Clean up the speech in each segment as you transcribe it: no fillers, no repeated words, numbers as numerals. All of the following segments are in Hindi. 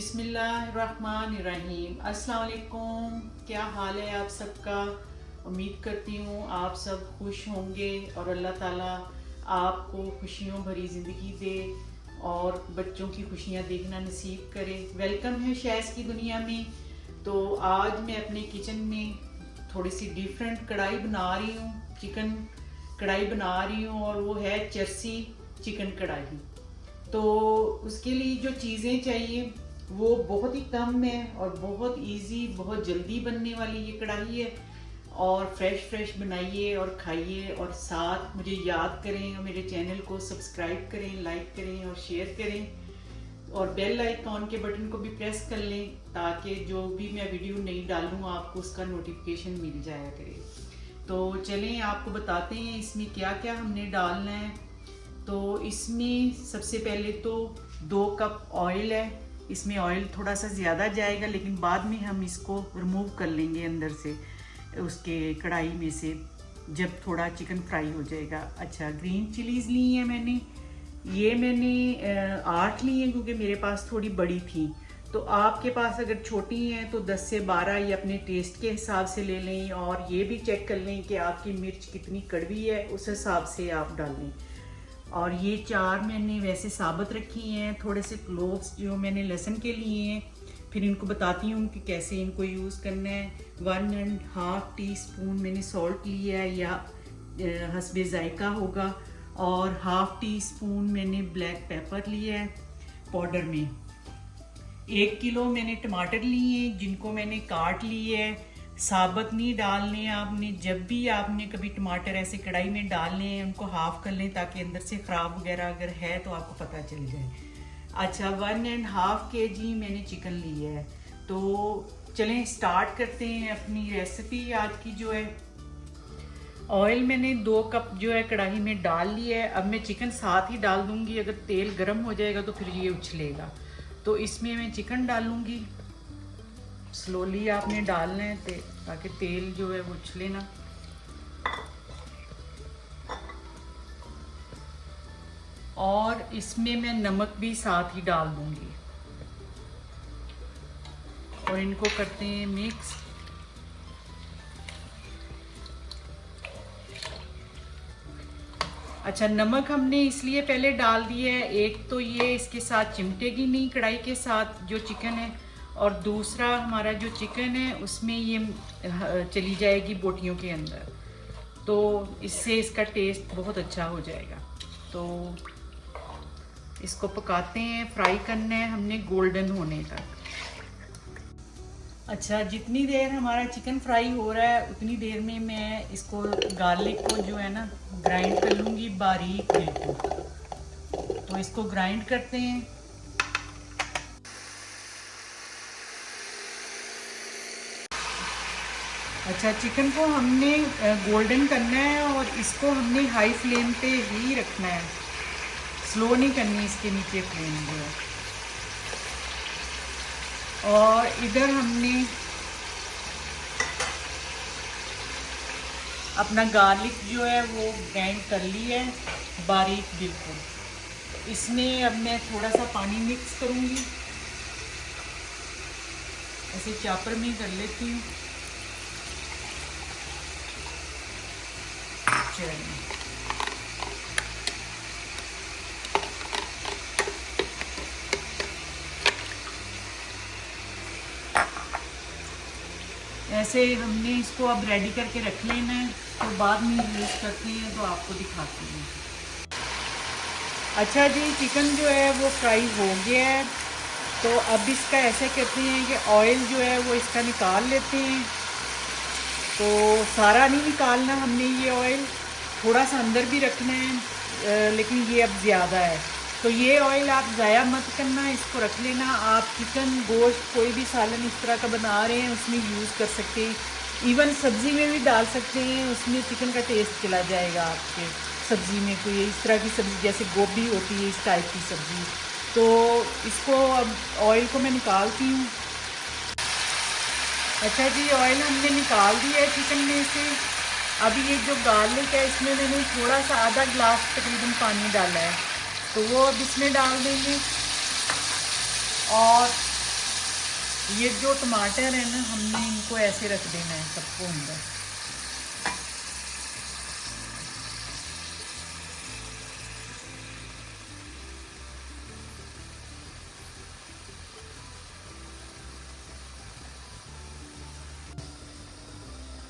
बिस्मिल्लाहिर्रहमानिर्रहीम। अस्सलाम वालेकुम। क्या हाल है आप सबका? उम्मीद करती हूँ आप सब खुश होंगे और अल्लाह ताला आपको खुशियों भरी ज़िंदगी दे और बच्चों की खुशियाँ देखना नसीब करे। वेलकम है शैज़ की दुनिया में। तो आज मैं अपने किचन में थोड़ी सी डिफरेंट कढ़ाई बना रही हूँ, चिकन कढ़ाई बना रही हूँ और वो है चरसी चिकन कढ़ाई। तो उसके लिए जो चीज़ें चाहिए वो बहुत ही कम है और बहुत इजी, बहुत जल्दी बनने वाली ये कढ़ाई है। और फ्रेश बनाइए और खाइए और साथ मुझे याद करें और मेरे चैनल को सब्सक्राइब करें, लाइक करें और शेयर करें और बेल आइकॉन के बटन को भी प्रेस कर लें ताकि जो भी मैं वीडियो नहीं डालूँ आपको उसका नोटिफिकेशन मिल जाया करे। तो चलें आपको बताते हैं इसमें क्या क्या हमने डालना है। तो इसमें सबसे पहले तो 2 कप ऑयल है। इसमें ऑयल थोड़ा सा ज़्यादा जाएगा लेकिन बाद में हम इसको रिमूव कर लेंगे अंदर से, उसके कढ़ाई में से, जब थोड़ा चिकन फ्राई हो जाएगा। अच्छा, ग्रीन चिलीज़ ली हैं मैंने 8 ली हैं क्योंकि मेरे पास थोड़ी बड़ी थी। तो आपके पास अगर छोटी हैं तो 10 से 12 या अपने टेस्ट के हिसाब से ले लें और ये भी चेक कर लें कि आपकी मिर्च कितनी कड़वी है, उस हिसाब से आप डाल लें। और ये 4 मैंने वैसे साबुत रखी हैं। थोड़े से क्लोव्स जो मैंने लहसुन के लिए हैं, फिर इनको बताती हूँ कि कैसे इनको यूज़ करना है। 1.5 टीस्पून मैंने सॉल्ट लिया है या हस्बे जायका होगा और 1/2 टीस्पून मैंने ब्लैक पेपर लिया है पाउडर में। 1 किलो मैंने टमाटर लिए हैं जिनको मैंने काट लिए है। साबुत नहीं डालने आपने, जब भी आपने कभी टमाटर ऐसे कढ़ाई में डालने हैं उनको हाफ कर लें ताकि अंदर से ख़राब वगैरह अगर है तो आपको पता चल जाए। अच्छा, 1.5 kg मैंने चिकन लिया है। तो चलें स्टार्ट करते हैं अपनी रेसिपी आज की जो है। ऑयल मैंने 2 कप जो है कढ़ाई में डाल लिया है। अब मैं चिकन साथ ही डाल दूंगी, अगर तेल गर्म हो जाएगा तो फिर ये उछलेगा। तो इसमें मैं चिकन डालूंगी। स्लोली आपने डालना है ताकि तेल जो है वो उछले ना। और इसमें मैं नमक भी साथ ही डाल दूंगी और इनको करते हैं मिक्स। अच्छा, नमक हमने इसलिए पहले डाल दिया है, एक तो ये इसके साथ चिमटेगी नहीं कढ़ाई के साथ जो चिकन है, और दूसरा हमारा जो चिकन है उसमें ये चली जाएगी बोटियों के अंदर, तो इससे इसका टेस्ट बहुत अच्छा हो जाएगा। तो इसको पकाते हैं, फ्राई करना है हमने गोल्डन होने तक। अच्छा, जितनी देर हमारा चिकन फ्राई हो रहा है उतनी देर में मैं इसको गार्लिक को जो है ना ग्राइंड कर लूँगी बारीक बिल्कुल। तो इसको ग्राइंड करते हैं। अच्छा, चिकन को हमने गोल्डन करना है और इसको हमने हाई फ्लेम पे ही रखना है, स्लो नहीं करनी इसके नीचे फ्लेम जो है। और इधर हमने अपना गार्लिक जो है वो ग्राइंड कर लिया है बारीक बिल्कुल। इसमें अब मैं थोड़ा सा पानी मिक्स करूँगी, ऐसे चॉपर में कर लेती हूँ। ऐसे हमने इसको अब रेडी करके रख लेना है, तो बाद में यूज़ करते हैं तो आपको दिखाती हूँ। अच्छा जी, चिकन जो है वो फ्राई हो गया है। तो अब इसका ऐसे करते हैं कि ऑयल जो है वो इसका निकाल लेते हैं। तो सारा नहीं निकालना हमने, ये ऑयल थोड़ा सा अंदर भी रखना है, लेकिन ये अब ज़्यादा है तो ये ऑयल आप ज़ाया मत करना, इसको रख लेना। आप चिकन, गोश्त, कोई भी सालन इस तरह का बना रहे हैं उसमें यूज़ कर सकते हैं। इवन सब्ज़ी में भी डाल सकते हैं, उसमें चिकन का टेस्ट चला जाएगा आपके सब्ज़ी में। कोई इस तरह की सब्ज़ी जैसे गोभी होती है, इस टाइप की सब्ज़ी। तो इसको अब ऑयल को मैं निकालती हूँ। अच्छा जी, ऑयल हमने निकाल दिया है चिकन में से। अभी ये जो गार्लिक है इसमें मैंने थोड़ा सा आधा ग्लास तकरीबन पानी डाला है, तो वो अब इसमें डाल देंगे। और ये जो टमाटर है ना, हमने इनको ऐसे रख देना है सबको अंदर।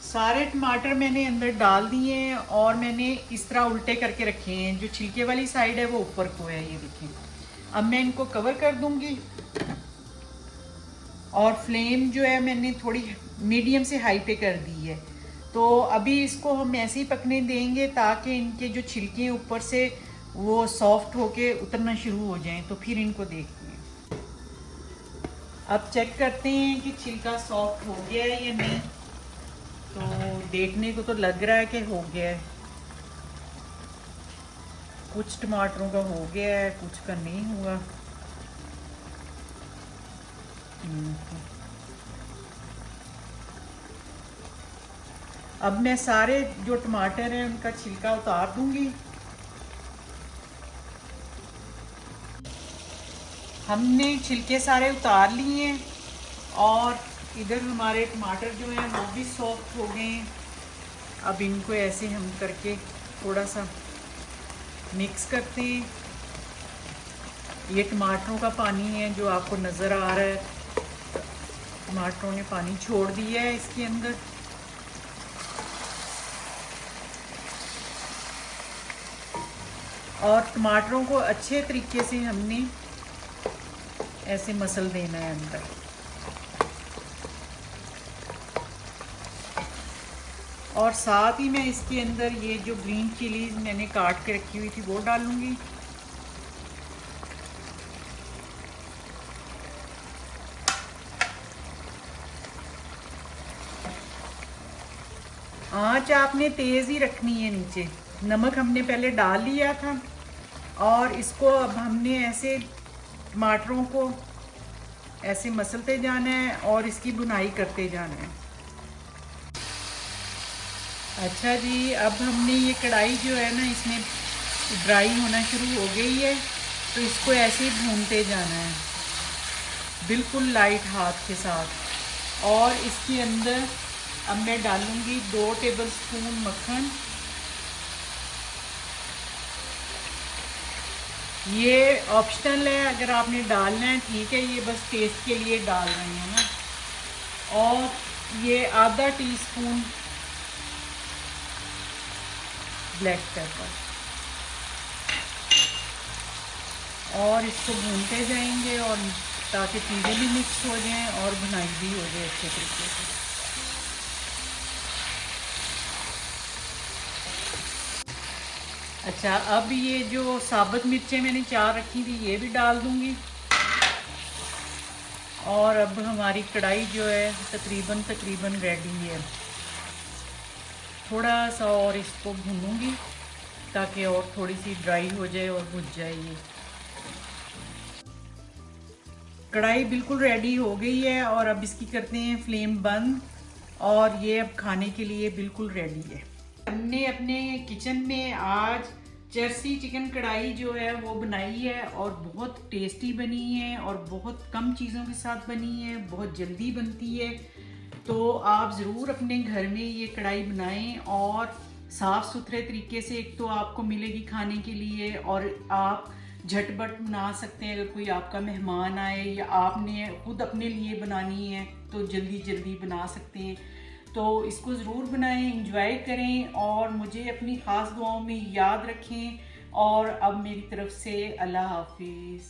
सारे टमाटर मैंने अंदर डाल दिए हैं और मैंने इस तरह उल्टे करके रखे हैं। जो छिलके वाली साइड है वो ऊपर को है, ये देखें। अब मैं इनको कवर कर दूंगी और फ्लेम जो है मैंने थोड़ी मीडियम से हाई पे कर दी है। तो अभी इसको हम ऐसे ही पकने देंगे ताकि इनके जो छिलके हैं ऊपर से वो सॉफ्ट होके उतरना शुरू हो जाएं, तो फिर इनको देखते हैं। अब चेक करते हैं कि छिलका सॉफ्ट हो गया है या नहीं। तो देखने को तो लग रहा है कि हो गया है। कुछ टमाटरों का हो गया है, कुछ का नहीं हुआ। अब मैं सारे जो टमाटर हैं उनका छिलका उतार दूंगी। हमने छिलके सारे उतार लिए हैं और इधर हमारे टमाटर जो हैं वो भी सॉफ्ट हो गए हैं। अब इनको ऐसे हम करके थोड़ा सा मिक्स करते हैं। ये टमाटरों का पानी है जो आपको नज़र आ रहा है। टमाटरों ने पानी छोड़ दिया है इसके अंदर। और टमाटरों को अच्छे तरीके से हमने ऐसे मसल देना है अंदर। और साथ ही मैं इसके अंदर ये जो ग्रीन चिलीज मैंने काट के रखी हुई थी वो डालूंगी। आंच आपने तेज़ ही रखनी है नीचे। नमक हमने पहले डाल लिया था और इसको अब हमने ऐसे टमाटरों को ऐसे मसलते जाना है और इसकी बुनाई करते जाना है। अच्छा जी, अब हमने ये कढ़ाई जो है ना इसमें ड्राई होना शुरू हो गई है, तो इसको ऐसे ही भूनते जाना है बिल्कुल लाइट हाथ के साथ। और इसके अंदर अब मैं डालूंगी 2 टेबलस्पून मक्खन। ये ऑप्शनल है, अगर आपने डालना है ठीक है, ये बस टेस्ट के लिए डाल रहे हैं ना। और ये आधा टीस्पून ब्लैक पेपर। और इसको भूनते जाएंगे और ताकि चीज़ें भी मिक्स हो जाएं और भुनाई भी हो जाए अच्छे तरीके से। अच्छा, अब ये जो साबुत मिर्चें मैंने 4 रखी थी ये भी डाल दूंगी। और अब हमारी कढ़ाई जो है तकरीबन रेडी है। थोड़ा सा और इसको भूनूंगी ताकि और थोड़ी सी ड्राई हो जाए और भुज जाए। ये कढ़ाई बिल्कुल रेडी हो गई है और अब इसकी करते हैं फ्लेम बंद और ये अब खाने के लिए बिल्कुल रेडी है। हमने अपने किचन में आज जर्सी चिकन कढ़ाई जो है वो बनाई है और बहुत टेस्टी बनी है और बहुत कम चीज़ों के साथ बनी है, बहुत जल्दी बनती है। तो आप ज़रूर अपने घर में ये कढ़ाई बनाएं और साफ़ सुथरे तरीके से एक तो आपको मिलेगी खाने के लिए और आप झटपट बना सकते हैं। अगर कोई आपका मेहमान आए या आपने खुद अपने लिए बनानी है तो जल्दी जल्दी बना सकते हैं। तो इसको ज़रूर बनाएं, इंजॉय करें और मुझे अपनी ख़ास दुआओं में याद रखें। और अब मेरी तरफ से अल्लाह हाफिज़।